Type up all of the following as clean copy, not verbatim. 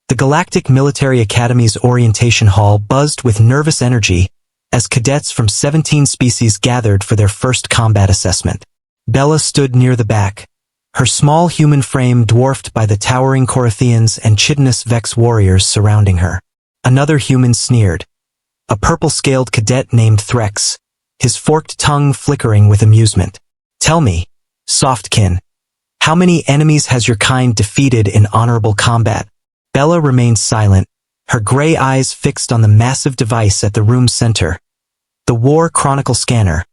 The Galactic Military Academy's orientation hall buzzed with nervous energy as cadets from 17 species gathered for their first combat assessment. Bella stood near the back, her small human frame dwarfed by the towering Corinthians and chitinous Vex warriors surrounding her. Another human sneered. A purple-scaled cadet named Threx, his forked tongue flickering with amusement. "Tell me, softkin, how many enemies has your kind defeated in honorable combat?" Bella remained silent, her gray eyes fixed on the massive device at the room's center. The War Chronicle Scanner,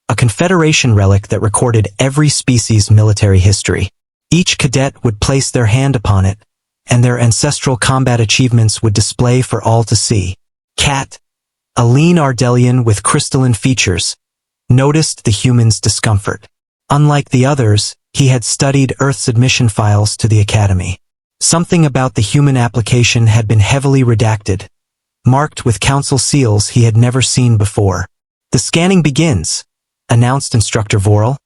a Confederation relic that recorded every species' military history. Each cadet would place their hand upon it, and their ancestral combat achievements would display for all to see. Cat, a lean Ardelian with crystalline features, noticed the human's discomfort. Unlike the others, he had studied Earth's admission files to the Academy. Something about the human application had been heavily redacted, marked with council seals he had never seen before. "The scanning begins," announced Instructor Vorel,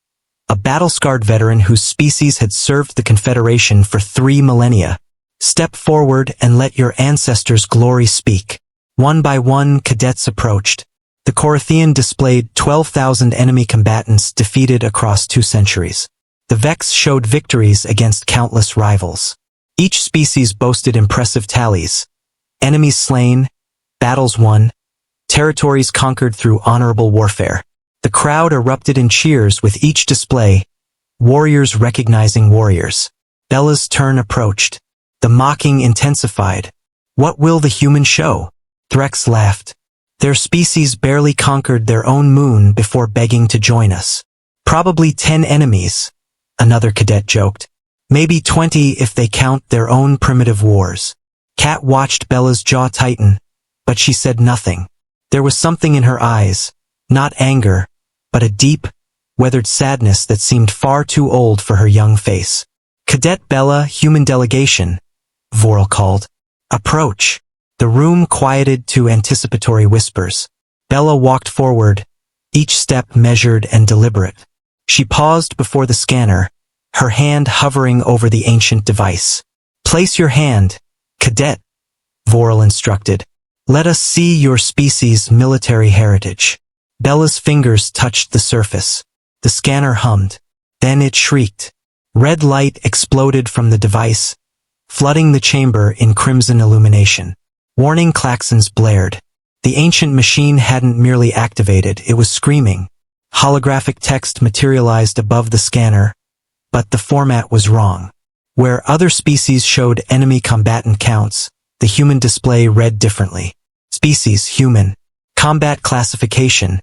a battle-scarred veteran whose species had served the Confederation for 3 millennia. "Step forward and let your ancestors' glory speak." One by one, cadets approached. The Corinthian displayed 12,000 enemy combatants defeated across 2 centuries. The Vex showed victories against countless rivals. Each species boasted impressive tallies: enemies slain, battles won, territories conquered through honorable warfare. The crowd erupted in cheers with each display, warriors recognizing warriors. Bella's turn approached. The mocking intensified. "What will the human show?" Threx laughed. "Their species barely conquered their own moon before begging to join us." "Probably 10 enemies," another cadet joked. "Maybe 20 if they count their own primitive wars." Kat watched Bella's jaw tighten, but she said nothing. There was something in her eyes, not anger, but a deep, weathered sadness that seemed far too old for her young face. "Cadet Bella, human delegation," Vorel called. "Approach." The room quieted to anticipatory whispers. Bella walked forward, each step measured and deliberate. She paused before the scanner, her hand hovering over the ancient device. "Place your hand, cadet," Vorel instructed. "Let us see your species' military heritage." Bella's fingers touched the surface. The scanner hummed. Then it shrieked. Red light exploded from the device, flooding the chamber in crimson illumination. Warning klaxons blared. The ancient machine hadn't merely activated, it was screaming. Holographic text materialized above the scanner, but the format was wrong. Where other species showed enemy combatant counts, the human display read differently. Species, human. Combat classification.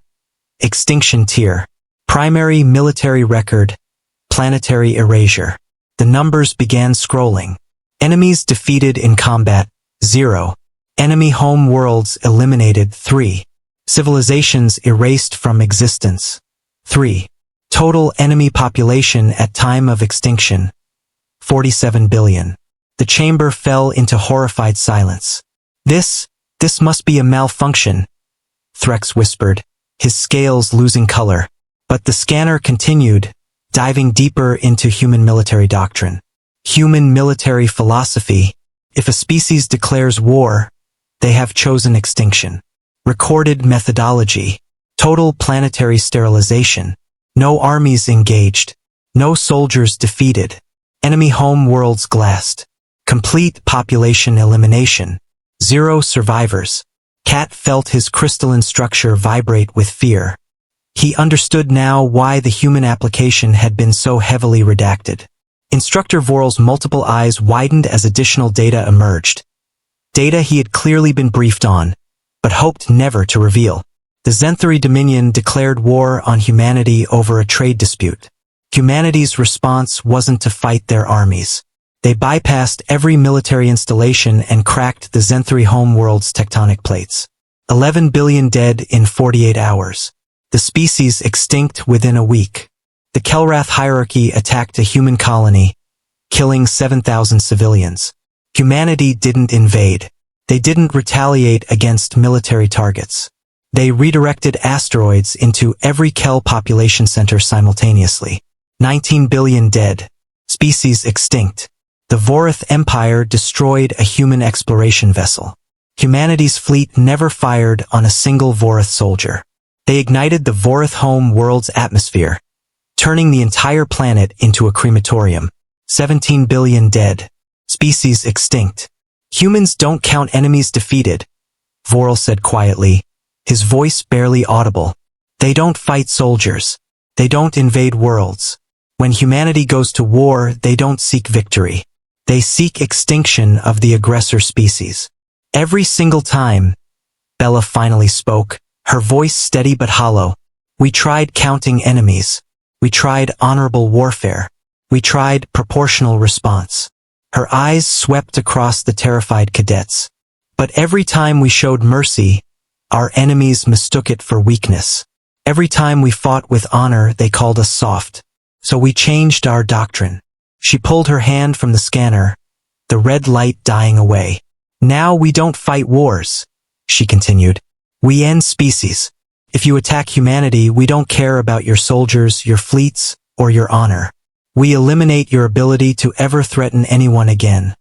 Extinction tier. Primary military record. Planetary erasure. The numbers began scrolling. Enemies defeated in combat, 0. Enemy home worlds eliminated, 3. Civilizations erased from existence, 3. Total enemy population at time of extinction, 47 billion. The chamber fell into horrified silence. This must be a malfunction," Threx whispered, his scales losing color. But the scanner continued, diving deeper into human military doctrine. Human military philosophy: if a species declares war, they have chosen extinction. Recorded methodology: total planetary sterilization. No armies engaged. No soldiers defeated. Enemy home worlds glassed. Complete population elimination. 0 survivors. Cat felt his crystalline structure vibrate with fear. He understood now why the human application had been so heavily redacted. Instructor Vorel's multiple eyes widened as additional data emerged. Data he had clearly been briefed on, but hoped never to reveal. The Zenthari Dominion declared war on humanity over a trade dispute. Humanity's response wasn't to fight their armies. They bypassed every military installation and cracked the Zenthari homeworld's tectonic plates. 11 billion dead in 48 hours. The species extinct within a week. The Kelrath hierarchy attacked a human colony, killing 7,000 civilians. Humanity didn't invade. They didn't retaliate against military targets. They redirected asteroids into every Kel population center simultaneously. 19 billion dead. Species extinct. The Vorath Empire destroyed a human exploration vessel. Humanity's fleet never fired on a single Vorath soldier. They ignited the Vorath home world's atmosphere, turning the entire planet into a crematorium. 17 billion dead. Species extinct. Humans don't count enemies defeated, Voral said quietly, his voice barely audible. They don't fight soldiers. They don't invade worlds. When humanity goes to war, they don't seek victory. They seek extinction of the aggressor species. Every single time, Bella finally spoke, her voice steady but hollow. We tried counting enemies. We tried honorable warfare. We tried proportional response. Her eyes swept across the terrified cadets. But every time we showed mercy, our enemies mistook it for weakness. Every time we fought with honor, they called us soft. So we changed our doctrine. She pulled her hand from the scanner, the red light dying away. Now we don't fight wars, she continued. We end species. If you attack humanity, we don't care about your soldiers, your fleets, or your honor. We eliminate your ability to ever threaten anyone again.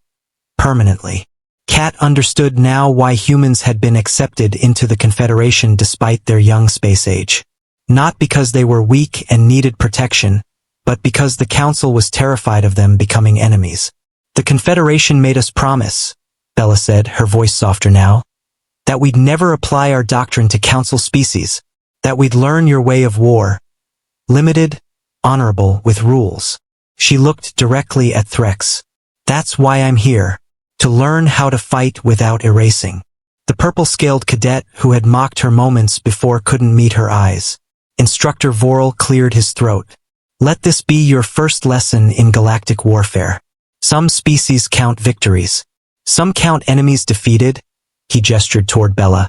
Permanently. Kat understood now why humans had been accepted into the Confederation despite their young space age. Not because they were weak and needed protection, but because the Council was terrified of them becoming enemies. The Confederation made us promise, Bella said, her voice softer now, that we'd never apply our doctrine to Council species, that we'd learn your way of war. Limited, honorable, with rules. She looked directly at Threx. That's why I'm here. To learn how to fight without erasing. The purple-scaled cadet who had mocked her moments before couldn't meet her eyes. Instructor Voral cleared his throat. Let this be your first lesson in galactic warfare. Some species count victories. Some count enemies defeated, he gestured toward Bella.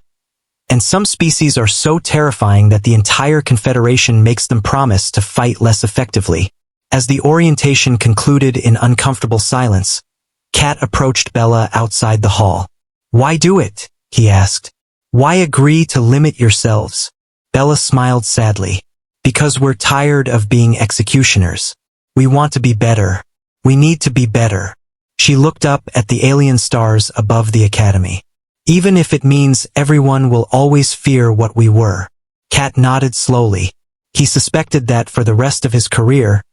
And some species are so terrifying that the entire Confederation makes them promise to fight less effectively. As the orientation concluded in uncomfortable silence, Kat approached Bella outside the hall. Why do it? He asked. Why agree to limit yourselves? Bella smiled sadly. Because we're tired of being executioners. We want to be better. We need to be better. She looked up at the alien stars above the academy. Even if it means everyone will always fear what we were. Kat nodded slowly. He suspected that for the rest of his career,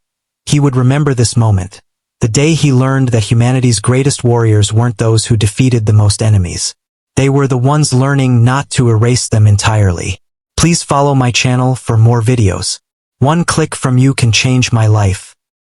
he would remember this moment. The day he learned that humanity's greatest warriors weren't those who defeated the most enemies. They were the ones learning not to erase them entirely. Please follow my channel for more videos. One click from you can change my life.